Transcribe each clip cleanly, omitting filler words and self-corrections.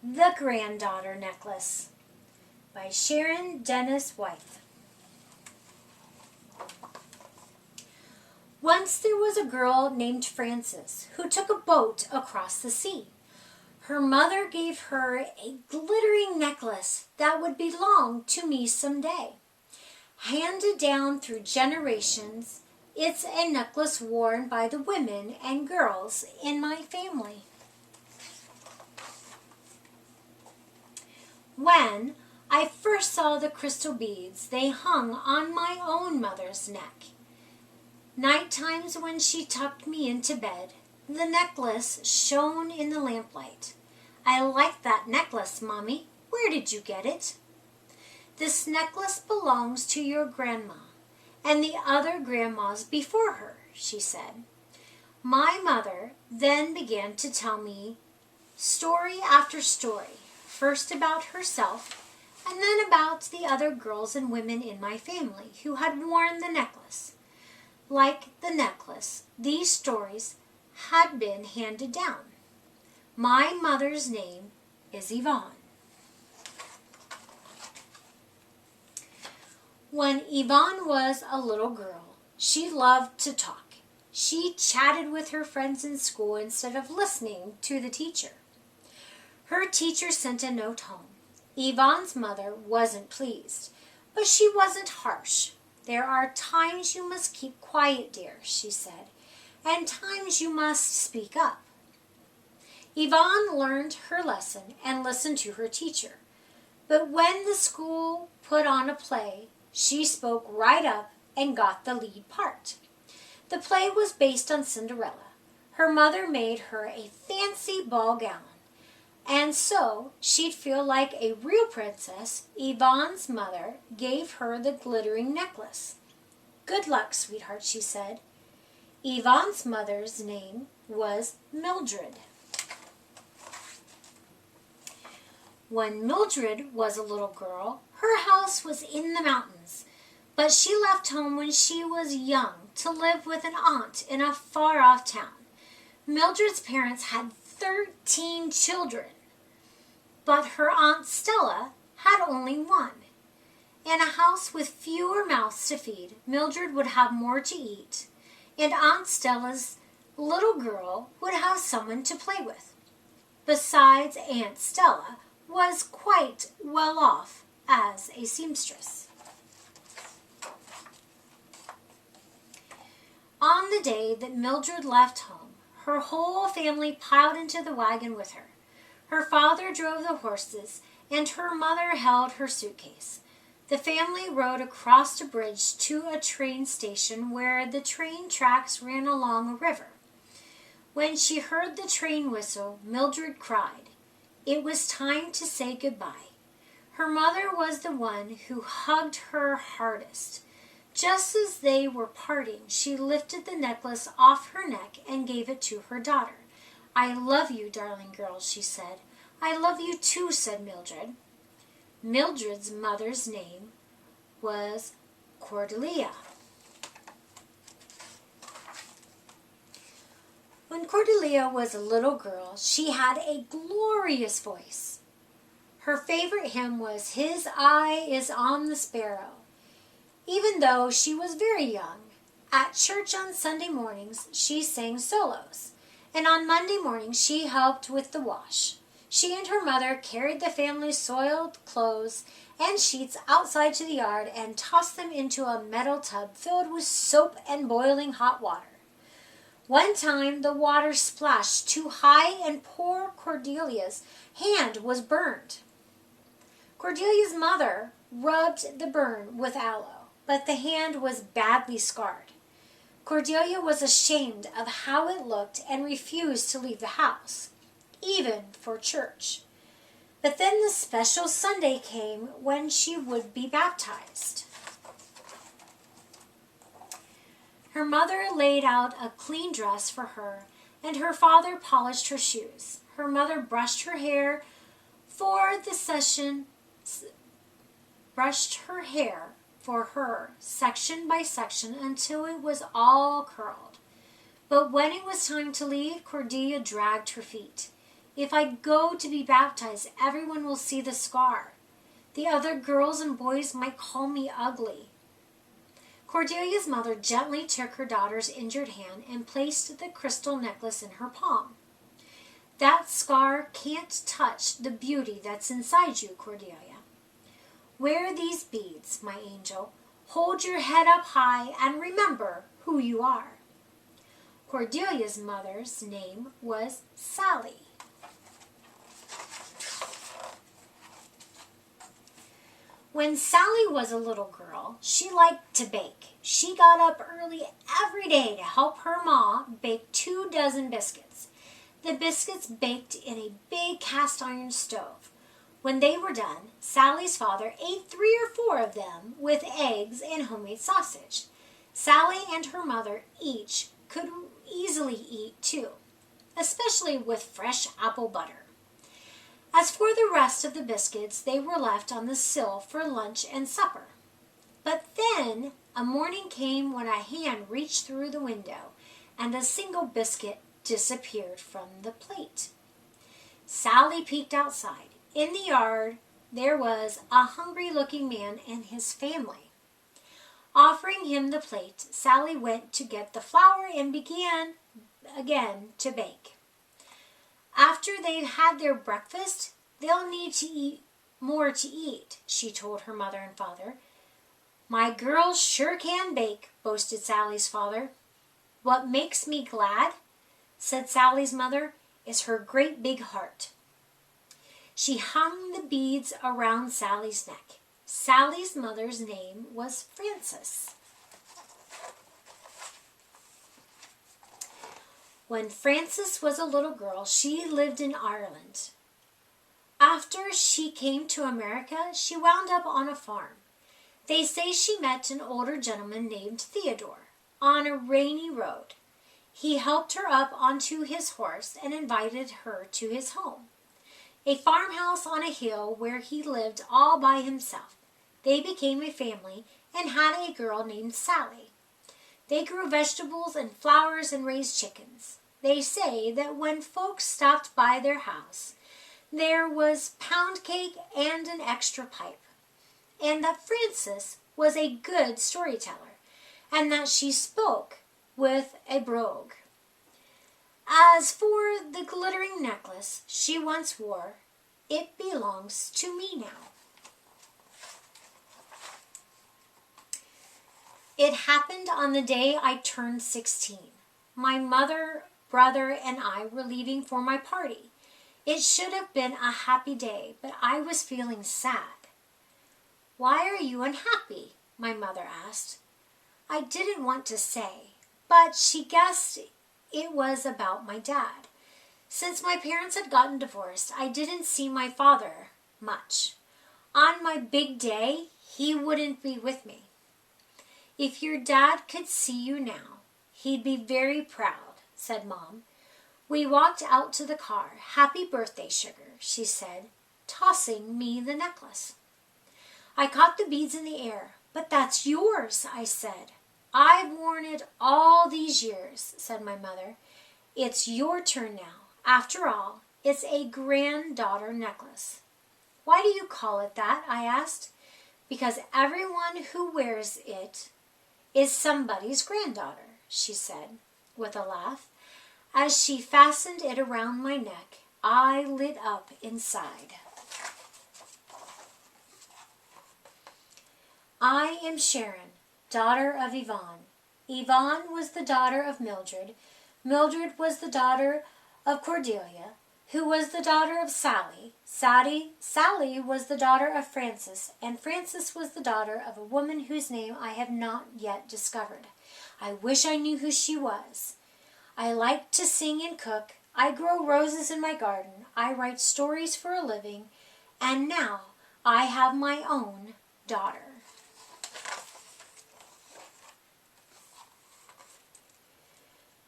The Granddaughter Necklace by Sharon Dennis Wyeth. Once there was a girl named Frances who took a boat across the sea. Her mother gave her a glittering necklace that would belong to me someday. Handed down through generations, it's a necklace worn by the women and girls in my family. When I first saw the crystal beads, they hung on my own mother's neck. Night times when she tucked me into bed, the necklace shone in the lamplight. I like that necklace, Mommy. Where did you get it? This necklace belongs to your grandma and the other grandmas before her, she said. My mother then began to tell me story after story, first about herself and then about the other girls and women in my family who had worn the necklace. Like the necklace, these stories had been handed down. My mother's name is Yvonne. When Yvonne was a little girl, she loved to talk. She chatted with her friends in school instead of listening to the teacher. Her teacher sent a note home. Yvonne's mother wasn't pleased, but she wasn't harsh. There are times you must keep quiet, dear, she said, and times you must speak up. Yvonne learned her lesson and listened to her teacher. But when the school put on a play, she spoke right up and got the lead part. The play was based on Cinderella. Her mother made her a fancy ball gown. And so she'd feel like a real princess. Yvonne's mother gave her the glittering necklace. Good luck, sweetheart, she said. Yvonne's mother's name was Mildred. When Mildred was a little girl, her house was in the mountains, but she left home when she was young to live with an aunt in a far-off town. Mildred's parents had 13 children, but her Aunt Stella had only one. In a house with fewer mouths to feed, Mildred would have more to eat, and Aunt Stella's little girl would have someone to play with. Besides, Aunt Stella was quite well off as a seamstress. On the day that Mildred left home, her whole family piled into the wagon with her. Her father drove the horses, and her mother held her suitcase. The family rode across a bridge to a train station where the train tracks ran along a river. When she heard the train whistle, Mildred cried. It was time to say goodbye. Her mother was the one who hugged her hardest. Just as they were parting, she lifted the necklace off her neck and gave it to her daughter. I love you, darling girl, she said. I love you too, said Mildred. Mildred's mother's name was Cordelia. When Cordelia was a little girl, she had a glorious voice. Her favorite hymn was His Eye is on the Sparrow. Even though she was very young, at church on Sunday mornings, she sang solos, and on Monday mornings she helped with the wash. She and her mother carried the family's soiled clothes and sheets outside to the yard and tossed them into a metal tub filled with soap and boiling hot water. One time the water splashed too high and poor Cordelia's hand was burned. Cordelia's mother rubbed the burn with aloe, but the hand was badly scarred. Cordelia was ashamed of how it looked and refused to leave the house, even for church. But then the special Sunday came when she would be baptized. Her mother laid out a clean dress for her, and her father polished her shoes. Her mother brushed her hair for section by section until it was all curled. But when it was time to leave, Cordelia dragged her feet. If I go to be baptized, everyone will see the scar. The other girls and boys might call me ugly." Cordelia's mother gently took her daughter's injured hand and placed the crystal necklace in her palm. "That scar can't touch the beauty that's inside you, Cordelia. Wear these beads, my angel. Hold your head up high and remember who you are." Cordelia's mother's name was Sally. When Sally was a little girl, she liked to bake. She got up early every day to help her ma bake 24 biscuits. The biscuits baked in a big cast iron stove. When they were done, Sally's father ate 3 or 4 of them with eggs and homemade sausage. Sally and her mother each could easily eat 2, especially with fresh apple butter. As for the rest of the biscuits, they were left on the sill for lunch and supper. But then a morning came when a hand reached through the window, and a single biscuit disappeared from the plate. Sally peeked outside. In the yard, there was a hungry-looking man and his family. Offering him the plate, Sally went to get the flour and began again to bake. "After they've had their breakfast, they'll need to eat more to eat," she told her mother and father. "My girls sure can bake," boasted Sally's father. "What makes me glad," said Sally's mother, "is her great big heart." She hung the beads around Sally's neck. Sally's mother's name was Frances. When Frances was a little girl, she lived in Ireland. After she came to America, she wound up on a farm. They say she met an older gentleman named Theodore on a rainy road. He helped her up onto his horse and invited her to his home, a farmhouse on a hill where he lived all by himself. They became a family and had a girl named Sally. They grew vegetables and flowers and raised chickens. They say that when folks stopped by their house, there was pound cake and an extra pipe, and that Frances was a good storyteller, and that she spoke with a brogue. As for the glittering necklace she once wore, it belongs to me now. It happened on the day I turned 16. My mother, brother, and I were leaving for my party. It should have been a happy day, but I was feeling sad. "Why are you unhappy?" my mother asked. I didn't want to say, but she guessed it was about my dad. Since my parents had gotten divorced, I didn't see my father much. On my big day, he wouldn't be with me. "If your dad could see you now, he'd be very proud," said Mom. We walked out to the car. "Happy birthday, sugar," she said, tossing me the necklace. I caught the beads in the air. "But that's yours," I said. "I've worn it all these years," said my mother. "It's your turn now. After all, it's a granddaughter necklace." "Why do you call it that?" I asked. "Because everyone who wears it is somebody's granddaughter," she said, with a laugh. As she fastened it around my neck, I lit up inside. I am Sharon, daughter of Yvonne. Yvonne was the daughter of Mildred. Mildred was the daughter of Cordelia, who was the daughter of Sally. Sally was the daughter of Frances, and Frances was the daughter of a woman whose name I have not yet discovered. I wish I knew who she was. I like to sing and cook. I grow roses in my garden. I write stories for a living. And now I have my own daughter.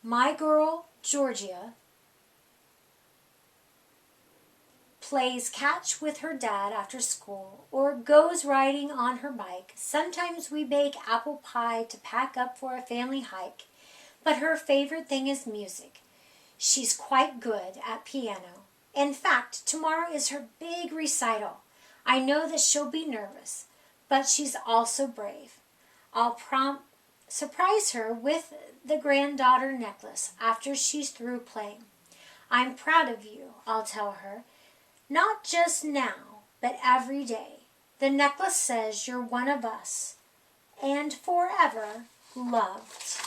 My girl, Georgia, plays catch with her dad after school or goes riding on her bike. Sometimes we bake apple pie to pack up for a family hike, but her favorite thing is music. She's quite good at piano. In fact, tomorrow is her big recital. I know that she'll be nervous, but she's also brave. I'll surprise her with the Granddaughter Necklace after she's through playing. I'm proud of you, I'll tell her. Not just now, but every day. The necklace says you're one of us and forever loved.